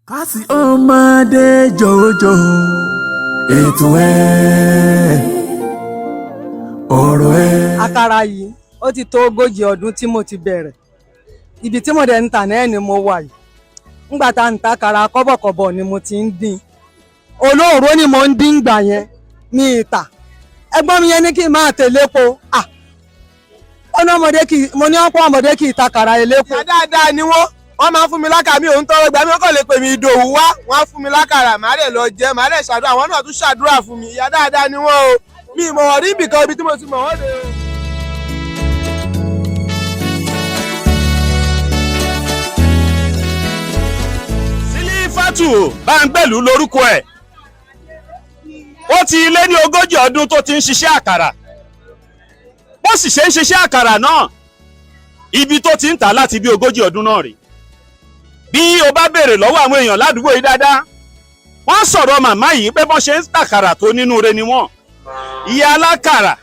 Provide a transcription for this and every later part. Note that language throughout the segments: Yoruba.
Kásì ọmọdé jòjò ètò ọ̀rọ̀ Àkàrà yìí ó ti tó 40 ọdún tí mo ti bẹ̀rẹ̀. Ibi tí mo dẹ̀ ń tà náà ni mo wà yìí. Ńgbà tá ń ta àkàrà kọ́bọ̀kọ́bọ̀ ni mo ti ń dín. Olóòró ni mo ń dín gbà yẹn ní ìta. Ẹ̀gbọ́n mi yẹn ní kí n máa tẹ̀lé po. Mo ní ọ̀pọ̀ ọmọdé kì í ta àkàrà elépo. Ìyá dáadáa ni wọ́n máa ń fún mi lákàrà, mi ò ń tọrọ ìgbà mi, wọ́n kàn lè pè mí Ìdòwú wá, wọ́n á fún mi lákàrà, màá lè lọ jẹ, màá lè ṣàdúrà, àwọn náà tún ṣàdúrà fún mi. Ìyá dáadáa ni wọ́n o, mi ìmọ̀ wọ́n rí ibìkan ibi tí mo ti mọ̀ wọ́n dé o. Sílífátù Báńgbèlú lórúkọ ẹ̀. Ó ti lé ní 40 ọdún tó ti ń ṣiṣẹ́ àkàrà. Bó sì ṣe ń ṣiṣẹ́ àkàrà náà, ibi tó ti ń tà láti bí 40 ọdún náà rèé. Bí o bá béèrè lọ́wọ́ àwọn èèyàn ládùúgbò yìí dáadáa, wọ́n sọ̀rọ̀ màmá yìí pé bọ́n ṣe ń tàkàrà tó nínú re ni wọ́n. Ìyá alákàrà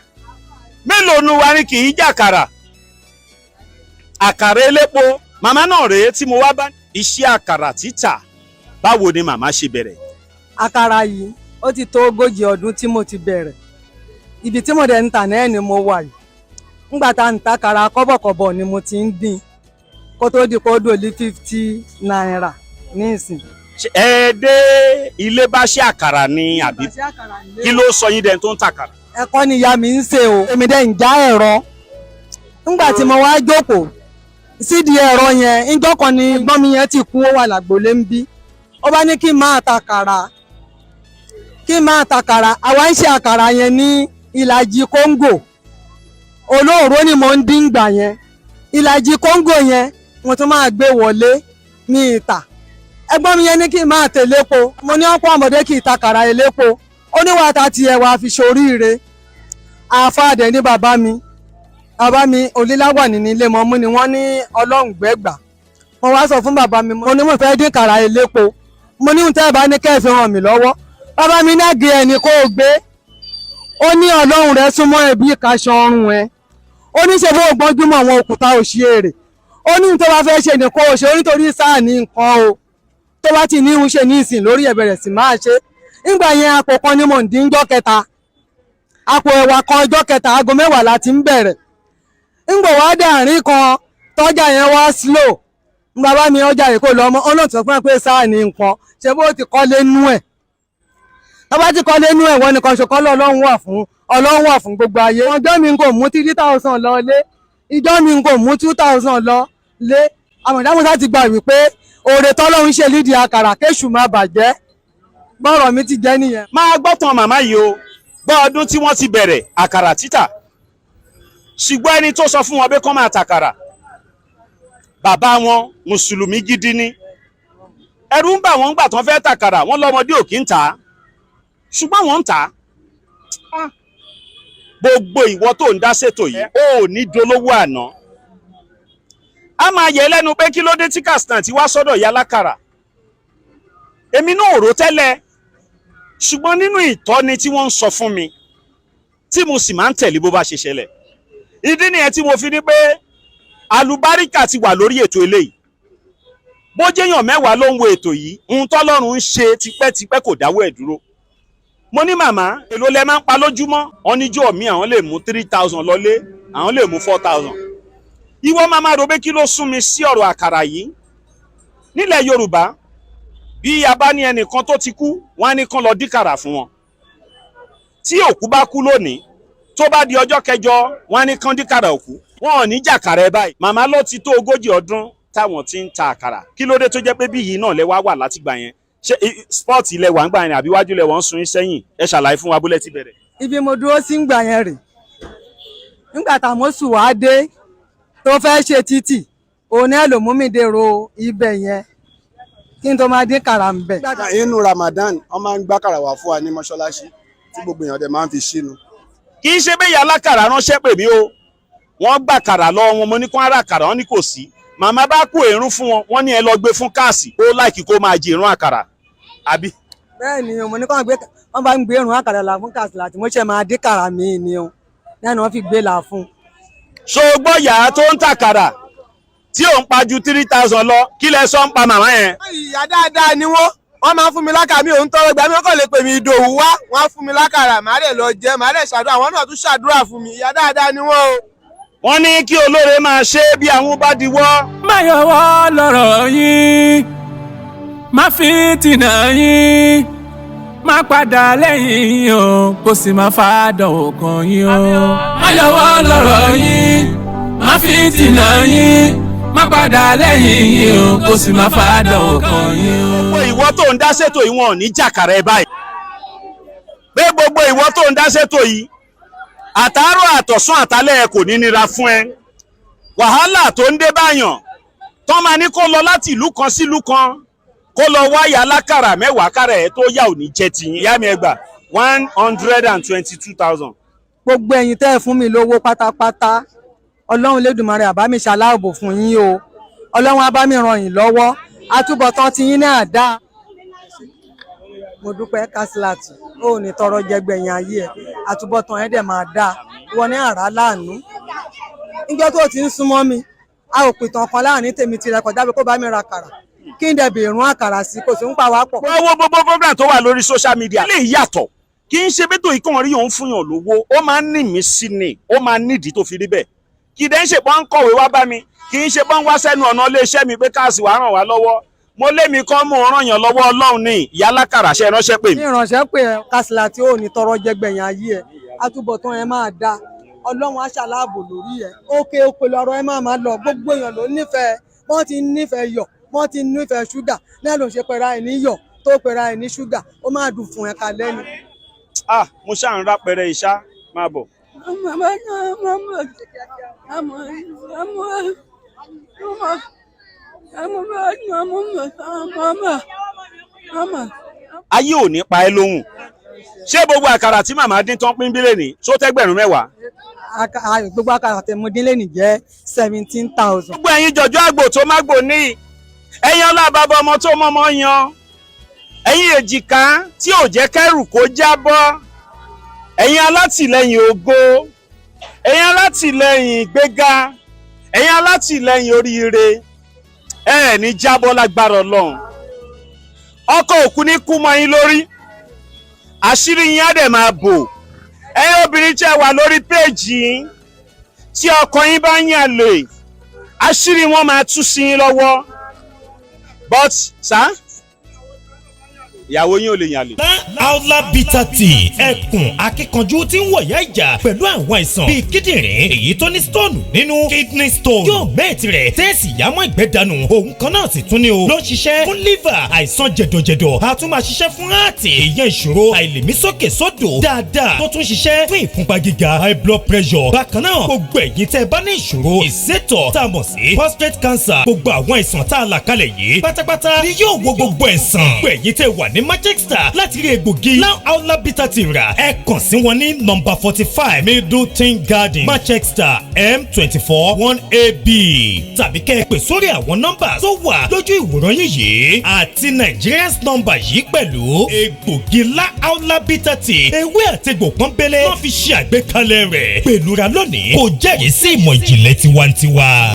mélòó nu wa ni kì í jàkàrà? Àkàrà elépo màmá náà rèé tí mo wá bá. Iṣẹ́ àkàrà títà báwo ni màmá ṣe bẹ̀rẹ̀? Àkàrà yìí ó ti tó 40 ọdún tí mo ti bẹ̀rẹ̀. Ibi tí mo dẹ̀ ń tà náà ni mo wà yìí. Ńgbà tá ń ta àkàrà kọ́bọ̀kọ́bọ̀ ni mo ti ń dín. Kó tó di kó dòlí 50 náírà ní ìsìn. Ẹ dé ilé bá ṣe àkàrà ni àbí kí ló sọ yín dẹni tó ń tàkàrà? Ẹ̀kọ́ ni ìyá mi ń ṣe o. Èmi dẹ̀ ń já ẹ̀rọ. Ńgbà tí mo wá jókòó sídìí ẹ̀rọ yẹn, ńjọ́ kan ni ẹ̀gbọ́n mi yẹn ti kú, ó wà lágbolé ń bí. Ó bá ní kí n máa tàkàrà. Àwa ń ṣe àkàrà yẹn ní ìlàjì kóńgò. Olóòró ni mo ń dín gbà yẹn. Ìlàjì kóńgò yẹn mo tún máa gbé wọlé ní ìta. Ẹ̀gbọ́n mi yẹn ní kí n máa tẹ̀lé po. Mo ní ọ̀pọ̀ ọmọdé kì í ta àkàrà elépo. Ó ní wàtá tiẹ̀ wá fi ṣoríire. Àfàdé ní bàbá mi Olíláwà ní ilé mọ́mú ni wọ́n ní Ọlọ́run gbẹ́gbà. Mo wá sọ fún bàbá mi, mo ní mo fẹ́ dín àkàrà elépo. Mo ní tẹ́ ẹ bá ní kẹ́ ẹ fi hàn mí lọ́wọ́. Bàbá mi náà gé ẹni kó o gbé. Ó ní Ọlọ́run rẹ súnmọ́ ẹbí ìkaṣọ ọrùn ẹ. Ó ní ṣe bó gbọ́njúmọ̀ àwọn òkúta òṣèré. Ó ní tó bá fẹ́ ṣe ní kó o ṣe, nítorí sáà ní nǹkan o. Tó bá ti ní ìhun ṣe ní ìsìn lórí ẹ̀ bẹ̀rẹ̀ sí máa ṣe. Nígbà yẹn àpò kan ni mò ń dín ọjọ́ kẹta. Àpò ẹ̀wà kan ọjọ́ kẹta, aago 10 la ti ń bẹ̀rẹ̀. Ńgbò wá dàrín kan tọ́jà yẹn wá slow. Bàbá mi ọjà yìí kò lọ ọmọ ọlọ́tún fún ẹ pé sáà ní nǹkan. Ṣé bó ti kọ́ lé nú ẹ̀? Tó bá ti kọ́ lé nú ẹ̀, wọ́n nìkan ṣokọ́ Ọlọ́run wà fún gbogbo ayé. Ọjọ́ mi kò mú 3,000 lọ lé. Ìjọ́ mi kò mú 2,000 lọ lé. Àmọ̀dámọ́sá ti gbà wípé oore tọ́lọ́run ṣe lídìí àkàrà kéṣù máa bàjẹ́. Bọ́rọ̀ mi ti jẹ́ nìyẹn. Máa gbọ́ tán màmá yìí o, gbọ́ ọdún tí wọ́n ti bẹ̀rẹ̀ àkàrà títà. Ṣùgbọ́n ẹni tó sọ fún wọn pé kán máa tàkàrà, bàbá wọn mùsùlùmí gidi ni. Ẹ̀rù ń bà wọ́n gbà tán fẹ́ tàkàrà, wọ́n lọ́mọdé ò kí ń tà á. Ṣùgbọ́n wọ́n ń tà á. Gbogbo ìwọ tó ń dá ṣètò yìí, ó ní dolówó àná. A máa yẹ lẹ́nu pé kí ló dé tí Katsina ti wá sọ́dọ̀ ìyá alákàrà. Èmi náà ò rò tẹ́lẹ̀, ṣùgbọ́n nínú ìtọ́ni tí wọ́n ń sọ fún mi, tí mo sì máa ń tẹ̀lé bó bá ṣe ṣẹlẹ̀. Ìdí nìyẹn tí mo fi ní pé àlùbáríkà ti wà lórí ètò eléyìí. Bó jẹ́yàn 10 ló ń wo ètò yìí, ohun tọ́lọ́run ń ṣe tipẹ́tipẹ́ kò dáwọ́ ẹ̀ dúró. Mo ní màmá, èló lẹ máa ń pa lójúmọ́? Wọ́n níjọ́ mi àwọn lè mú 3,000 lọlé, àwọn lè mú 4,000. Ìwọ máa rò pé kí ló sún mi sí ọ̀rọ̀ àkàrà yìí? Nílẹ̀ Yorùbá, bí a bá ní ẹnìkan tó ti kú, wọ́n á ní kán lọ díkàrà fún wọn. Tí òkú bá kú lónìí, tó bá di ọjọ́ kẹjọ, wọ́n á ní kán díkàrà òkú. Wọn ò ní jàkàrà ẹ báyìí. Màmá ló ti tó 40 ọdún táwọn ti ń ta àkàrà. Kí ló dé tó jẹ́ pé bí yìí náà lẹ wà látìgbà yẹn? Ṣé spọ́ọ̀tì ilẹ̀ wà ń gbà yẹn àbí wájú ilẹ̀ wọ́n ń sun sẹ́yìn? Ẹ ṣàlàyé fún wa bólẹ̀ ti bẹ̀rẹ̀. Ibi mo dúró sí ń gbà yẹn rè. Nígbà támọ́sù wá dé tó fẹ́ ṣe títì, òun náà ló mú mi dèrò ibẹ̀ yẹn kí n tó máa dín kàrà ń bẹ̀. Inú Ramadan wọ́n máa ń gbá kàrà wá fún wa ní mọ́ṣáláṣí tí gbogbo èèyàn dẹ̀ máa ń fi ṣínu. Kì í ṣe bẹ́ẹ̀ ìyá alákàrà ránṣẹ́ pè mí o. Wọ́n gbà kàrà lọ wọn, mo ní kán ara kàrà wọn ní kò sí. Màmá bá kó èrún fún wọn, wọ́n ní ẹ lọ gbé fún káàsì, ó láìkí kó máa jẹ ìrún àkàrà. Àbí? Bẹ́ẹ̀ ni mo ní kán wọ́n bá ń gbé ìrún àkàrà là fún káàsì láti mo ṣe máa dín kàrà mi ni o. Lẹ́nu wọn fi gbé là fún. So gbọ́ yàrá tó ń tàkàrà. tí ò ń pa ju 3,000 lọ kí lẹ sọ ń pa màmá yẹn. ìyá dáadáa ni wọ́n máa ń fún mi lákàrà mi ò ń tọrọ gbà mí wọ́n kàn lè pè mí Ìdòwú wá wọ́n á fún mi lákàrà màá dẹ̀ lọ jẹ màá dẹ̀ ṣàdúrà àwọn náà tún ṣàdúrà fún mi ìyá dáadáa ni wọ́n o. wọ́n ní kí olóore máa ṣe bí àwọn bá diwọ́. má yọwọ́ lọ́rọ̀ yín má fi tìǹà yín má padà lẹ́yìn yín o kó sì má fàdánwò kan yín o. má yọwọ́ lọ́rọ̀ yín má fi tìǹà yín má padà lẹ́yìn yín o kó sì má fàdánwò kan yín o. gbogbo ìwọ tó ń dá ṣètò yìí wọn ò ní jàkàrà ẹ báyìí. pé gbogbo ìwọ tó ń dá ṣètò yìí àtàárọ̀ àtọ̀sán àtàlẹ́ ẹ kò ní nira fún ẹ. wàhálà tó ń dé báyàn tó máa ní kó lọ láti ìlú kan sí ìlú kan kó lọ wáyà lákàrà mẹ́wàá kàrà ẹ̀ tó yà ò ní jẹ́ tiyín. ìyá mi ẹ gbà 122,000. gbogbo ẹ̀yin tẹ́ ẹ fún mi lówó pátápátá ọlọ́run lẹ́dùnmarè àbá mi ṣaláàbò fún yín o ọlọ́run á bá mi ràn yín lọ́wọ́ àtúbọ̀tán ti yín náà dá. mo dúpẹ́ Kásílátù ó ní tọrọ jẹgbẹ̀yìn ayé ẹ̀ àtúbọ̀tán ẹ̀ dẹ̀ máa dá wọn ní àrá láàánú. níjọ́ tó ti ń súnmọ́ mi a ò pìtàn kan láàrin tèmi tirẹ̀ kọjá pé kó bá mi ra àkàrà kí n dẹ̀ bèrún àkàrà sí kò sí ń pa wá pọ̀. wọ́n wo gbogbo program tó wà lórí social media lè yàtọ̀ kì í ṣe bẹ́tò ìkànnì rí òun fún yàn lówó ó máa ń ní mí sí ni ó máa ń nídìí tó fi rí bẹ́ẹ̀ kì í dẹ́ ń ṣe pọ́n ń kọ̀wé wá bá mi kì í ṣe pọ́n ń wá sẹ́nu ọ̀nà iléeṣẹ́ mi pé káàsì wàá ràn wá lọ́wọ́ mo lé mi kọ́ mú ràn yàn lọ́wọ́ ọlọ́run ní ìyá alákàrà ṣe ránṣẹ́ pè mí. ní ìránṣẹ́ pé Kásílátù ó ní tọrọ jẹgbẹ̀yìn ayé ẹ̀ àtúbọ̀tán ẹ̀ máa dá ọlọ́run á ṣàláàbò lórí ẹ̀ òkè lọ́rọ̀ ẹ̀ máa lọ gbogbo èèyàn ló nífẹ̀ẹ́ wọ́n ti nífẹ̀ẹ́ yọ̀ wọ́n ti nífẹ̀ẹ́ ṣúgà náà ló ṣe pẹ̀ra ẹ̀ ní yọ̀ tó pẹ̀ra ẹ̀ ní ṣúgà ó máa dùn fún ẹ̀ka lẹ́nu. mo ṣáà ń rápẹrẹ ìṣá máa bọ̀. ayé ò ní pa ẹ́ lóhùn ṣé gbogbo àkàrà tí màmá dín tán pín bílẹ̀ ní tó tẹ́gbẹ̀rún mẹ́wàá. gbogbo àkàrà tẹ̀mọdínlẹ̀ ní jẹ́ 17,000. gbogbo ẹ̀yin jọ̀jọ́ àgbò tó má gbò ní ẹ̀yin ọlábàbọ̀ ọmọ tó mọ́mọ́ yan ẹ̀yin èjìká tí ò jẹ́ kẹ́rù kó jábọ́ ẹ̀yin alátìlẹ́yìn ògo ẹ̀yin alátìlẹ́yìn ìgbéga ẹ̀yin alátìlẹ́yìn oríire ẹ̀ ní jábọ́ lágbára Ọlọ́run ọkọ̀ òkú ní kú mọ́ yín lórí àṣírí yín á dẹ̀ máa bò ẹ̀yin obìnrin tí ẹ wà lórí péèjì yín tí ọkọ yín bá yàn lè àṣírí wọn máa tú sí yín lọ́wọ́ but ìyàwó yín ò lè yàn lè. Aula Bitter Tea ẹkùn akíkanjú tí ń wọ̀yá ìjà pẹ̀lú àwọn àìsàn bíi kíndìnrín èyí tó ní stone nínú kidney stone yóò mẹ́ẹ̀tì rẹ̀ tẹ́ẹ̀sì yámọ́ ìgbẹ́ dànù òun kan náà sì tún ní o ló ń ṣiṣẹ́ fún liver àìsàn jẹ̀dọ̀jẹ̀dọ̀ a tún máa ṣiṣẹ́ fún heart èyàn ìṣòro àìlèmí sókè sódò dáadáa tó tún ṣiṣẹ́ fún ìfúnpá gíga high blood pressure bákan náà gbogbo ẹ̀yin tẹ́ bá ní ìṣòro ìsétọ̀ tá a mọ̀ sí prostate cancer gbogbo àwọn àìsàn tá a là kalẹ̀ yìí pátápátá ni yóò wo gbogbo ẹ̀sán gbogbo ẹ̀yin tẹ́ wà ní Manchester láti rí egbògi Aula Bitter Tea rà ẹ kàn sí wọn ní nọ́mbà 45 Middleton Garden Manchester M24 1AB tàbí kẹ́ ẹ pè sórí àwọn nọ́mbà tó wà lójú ìwòran yín yìí àti Nigerians nọ́mbà yìí pẹ̀lú egbògi Aula Bitter Tea ewé àtegbò pọ́nbélé wọ́n fi ṣe àgbékalẹ̀ rẹ̀ pẹ̀lúra lónìí kò jẹ́rìí sí ìmọ̀ ìjìnlẹ̀ tiwantiwa.